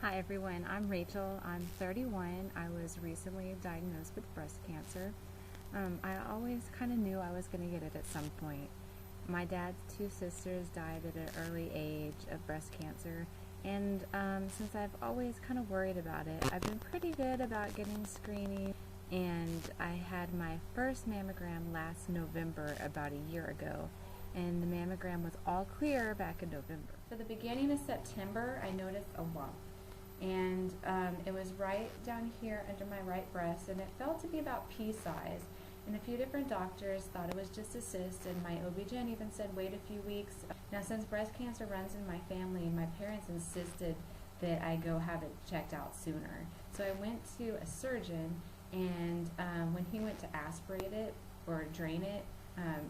Hi everyone, I'm Rachel. I'm 31. I was recently diagnosed with breast cancer. I always kind of knew I was going to get it at some point. My dad's two sisters died at an early age of breast cancer, and since I've always kind of worried about it, I've been pretty good about getting screening, and I had my first mammogram last November, about a year ago, and the mammogram was all clear back in November. For the beginning of September, I noticed a lump, and it was right down here under my right breast, and it felt to be about pea size. And a few different doctors thought it was just a cyst, and my OB-GYN even said wait a few weeks. Now, since breast cancer runs in my family, my parents insisted that I go have it checked out sooner. So I went to a surgeon, and when he went to aspirate it or drain it,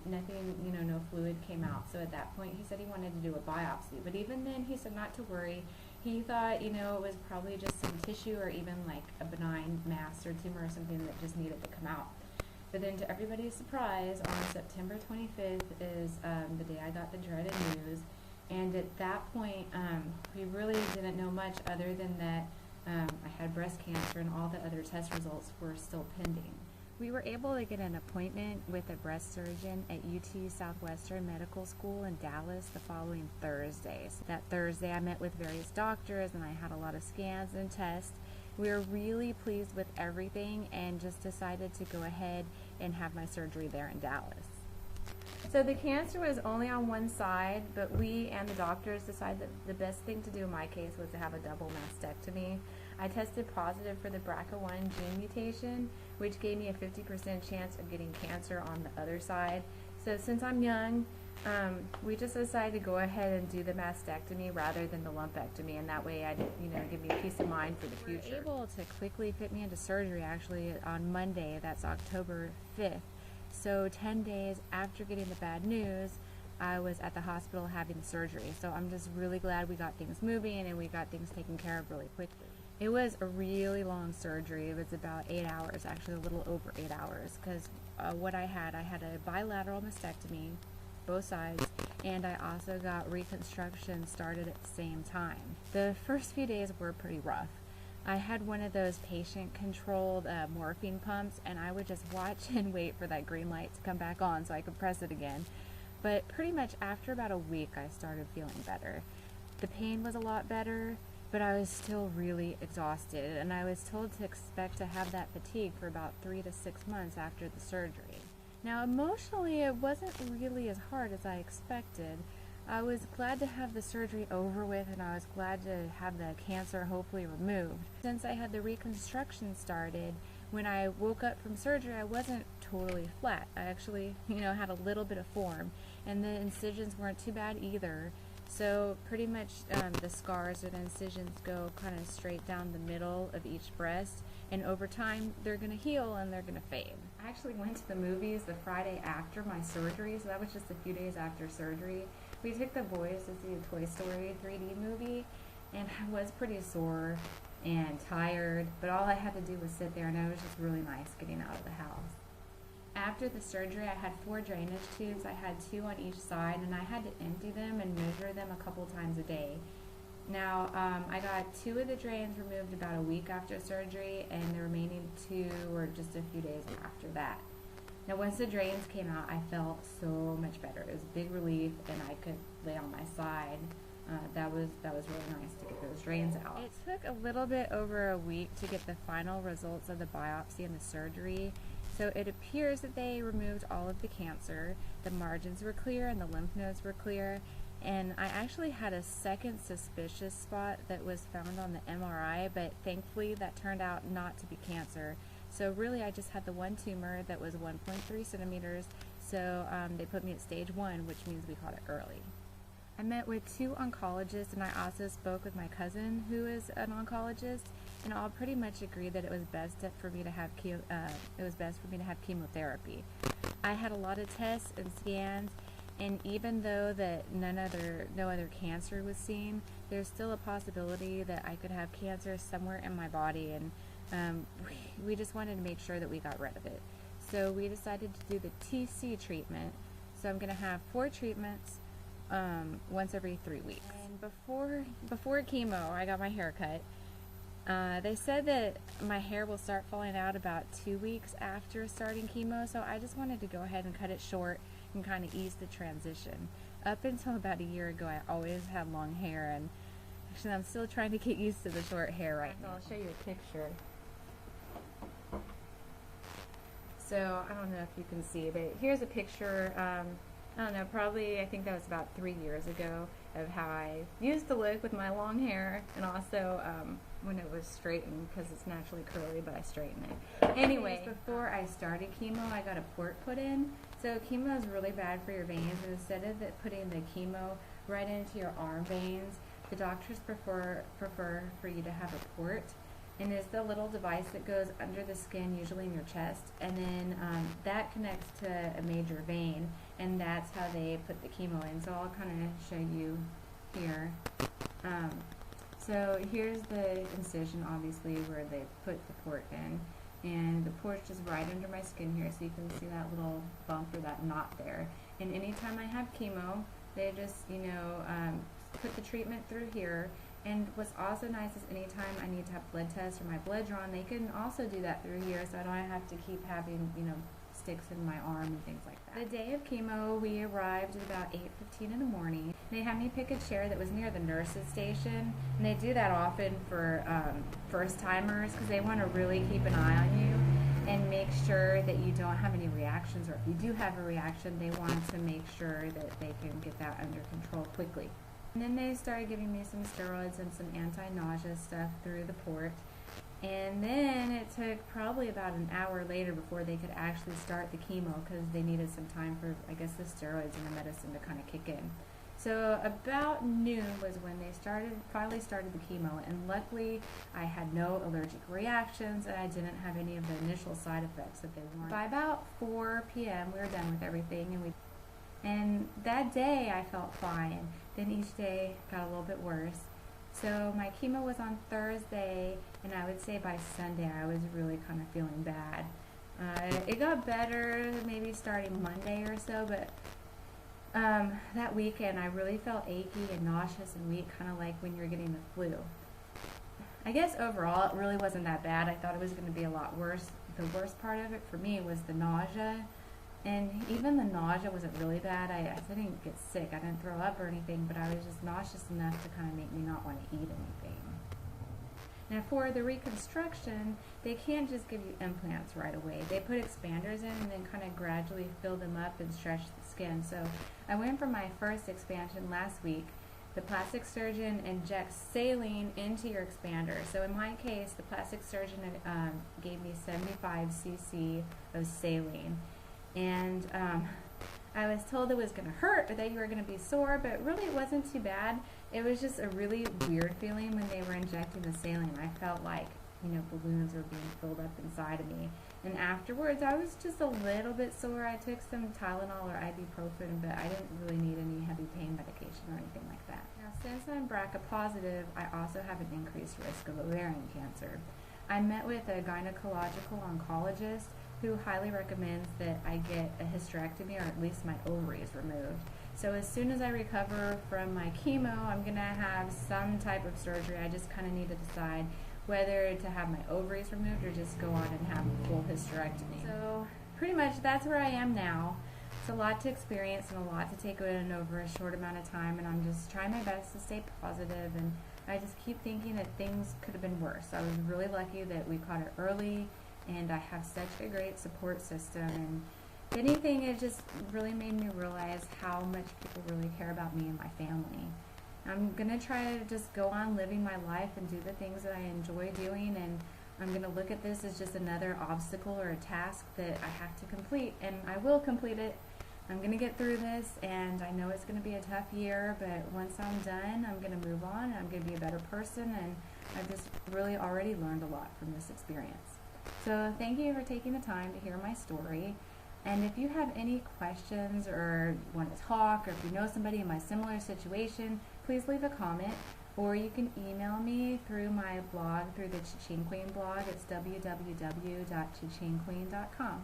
nothing, no fluid came out. So at that point, he said he wanted to do a biopsy. But even then, he said not to worry. He thought, it was probably just some tissue or even like a benign mass or tumor or something that just needed to come out. But then, to everybody's surprise, on September 25th is the day I got the dreaded news. And at that point, we really didn't know much other than that I had breast cancer, and all the other test results were still pending. We were able to get an appointment with a breast surgeon at UT Southwestern Medical School in Dallas the following Thursday. So that Thursday I met with various doctors, and I had a lot of scans and tests. We were really pleased with everything and just decided to go ahead and have my surgery there in Dallas. So the cancer was only on one side, but we and the doctors decided that the best thing to do in my case was to have a double mastectomy. I tested positive for the BRCA1 gene mutation, which gave me a 50% chance of getting cancer on the other side. So since I'm young, we just decided to go ahead and do the mastectomy rather than the lumpectomy, and that way I'd, give me peace of mind for the future. They were able to quickly fit me into surgery actually on Monday, that's October 5th. So 10 days after getting the bad news, I was at the hospital having the surgery. So I'm just really glad we got things moving and we got things taken care of really quickly. It was a really long surgery. It was about 8 hours, actually a little over 8 hours, because what I had a bilateral mastectomy, both sides, and I also got reconstruction started at the same time. The first few days were pretty rough. I had one of those patient-controlled morphine pumps, and I would just watch and wait for that green light to come back on so I could press it again. But pretty much after about a week, I started feeling better. The pain was a lot better, but I was still really exhausted, and I was told to expect to have that fatigue for about 3 to 6 months after the surgery. Now, emotionally, it wasn't really as hard as I expected. I was glad to have the surgery over with, and I was glad to have the cancer hopefully removed. Since I had the reconstruction started, when I woke up from surgery, I wasn't totally flat. I actually, had a little bit of form, and the incisions weren't too bad either. So pretty much the scars or the incisions go kind of straight down the middle of each breast, and over time they're going to heal and they're going to fade. I actually went to the movies the Friday after my surgery, so that was just a few days after surgery. We took the boys to see a Toy Story 3D movie, and I was pretty sore and tired, but all I had to do was sit there, and it was just really nice getting out of the house. After the surgery, I had 4 drainage tubes. I had 2 on each side, and I had to empty them and measure them a couple times a day. Now, I got 2 of the drains removed about a week after surgery, and the remaining 2 were just a few days after that. Now, once the drains came out, I felt so much better. It was a big relief, and I could lay on my side. That was really nice to get those drains out. It took a little bit over a week to get the final results of the biopsy and the surgery. So it appears that they removed all of the cancer. The margins were clear and the lymph nodes were clear. And I actually had a second suspicious spot that was found on the MRI, but thankfully that turned out not to be cancer. So really I just had the one tumor that was 1.3 centimeters. So they put me at stage 1, which means we caught it early. I met with 2 oncologists, and I also spoke with my cousin who is an oncologist, and all pretty much agreed that it was best for me to have chemotherapy. I had a lot of tests and scans, and even though that no other cancer was seen, there's still a possibility that I could have cancer somewhere in my body, and we just wanted to make sure that we got rid of it. So we decided to do the TC treatment. So I'm going to have 4 treatments once every 3 weeks. And before chemo, I got my hair cut. They said that my hair will start falling out about 2 weeks after starting chemo, so I just wanted to go ahead and cut it short and kind of ease the transition. Up until about a year ago, I always had long hair, and actually I'm still trying to get used to the short hair right now. I'll show you a picture. So I don't know if you can see, but here's a picture, I don't know, probably I think that was about 3 years ago, of how I used to look with my long hair, and also when it was straightened, because it's naturally curly, but I straighten it. Anyway, before I started chemo, I got a port put in. So chemo is really bad for your veins, and instead of putting the chemo right into your arm veins, the doctors prefer for you to have a port. And it's the little device that goes under the skin, usually in your chest, and then that connects to a major vein, and that's how they put the chemo in. So I'll kind of show you here. So here's the incision, obviously, where they put the port in, and the port's just right under my skin here, so you can see that little bump or that knot there. And anytime I have chemo, they just, put the treatment through here. And what's also nice is anytime I need to have blood tests or my blood drawn, they can also do that through here, so I don't have to keep having, sticks in my arm and things like that. The day of chemo, we arrived at about 8:15 in the morning. They had me pick a chair that was near the nurse's station, and they do that often for first-timers because they want to really keep an eye on you and make sure that you don't have any reactions, or if you do have a reaction, they want to make sure that they can get that under control quickly. And then they started giving me some steroids and some anti-nausea stuff through the port. And then it took probably about an hour later before they could actually start the chemo, because they needed some time for, I guess, the steroids and the medicine to kind of kick in. So about noon was when they finally started the chemo, and luckily I had no allergic reactions, and I didn't have any of the initial side effects that they wanted. By about 4 p.m. we were done with everything, and that day I felt fine. Then each day got a little bit worse. So my chemo was on Thursday, and I would say by Sunday I was really kind of feeling bad. It got better maybe starting Monday or so, but that weekend I really felt achy and nauseous and weak, kind of like when you're getting the flu. I guess overall it really wasn't that bad. I thought it was going to be a lot worse. The worst part of it for me was the nausea. And even the nausea wasn't really bad. I didn't get sick. I didn't throw up or anything, but I was just nauseous enough to kind of make me not want to eat anything. Now for the reconstruction, they can't just give you implants right away. They put expanders in and then kind of gradually fill them up and stretch the skin. So I went for my first expansion last week. The plastic surgeon injects saline into your expander. So in my case, the plastic surgeon gave me 75 cc of saline. And I was told it was going to hurt, or that you were going to be sore, but really it wasn't too bad. It was just a really weird feeling when they were injecting the saline. I felt like, balloons were being filled up inside of me. And afterwards, I was just a little bit sore. I took some Tylenol or ibuprofen, but I didn't really need any heavy pain medication or anything like that. Now, since I'm BRCA positive, I also have an increased risk of ovarian cancer. I met with a gynecological oncologist who highly recommends that I get a hysterectomy, or at least my ovaries removed. So as soon as I recover from my chemo, I'm going to have some type of surgery. I just kind of need to decide whether to have my ovaries removed or just go on and have a full hysterectomy. So pretty much that's where I am now. It's a lot to experience and a lot to take in over a short amount of time, and I'm just trying my best to stay positive, and I just keep thinking that things could have been worse. I was really lucky that we caught it early, and I have such a great support system, and if anything, it just really made me realize how much people really care about me and my family. I'm going to try to just go on living my life and do the things that I enjoy doing, and I'm going to look at this as just another obstacle or a task that I have to complete, and I will complete it. I'm going to get through this, and I know it's going to be a tough year, but once I'm done, I'm going to move on, and I'm going to be a better person, and I've just really already learned a lot from this experience. So thank you for taking the time to hear my story. And if you have any questions or want to talk, or if you know somebody in my similar situation, please leave a comment, or you can email me through my blog, through the Cha-Ching Queen blog. It's www.chachingqueen.com.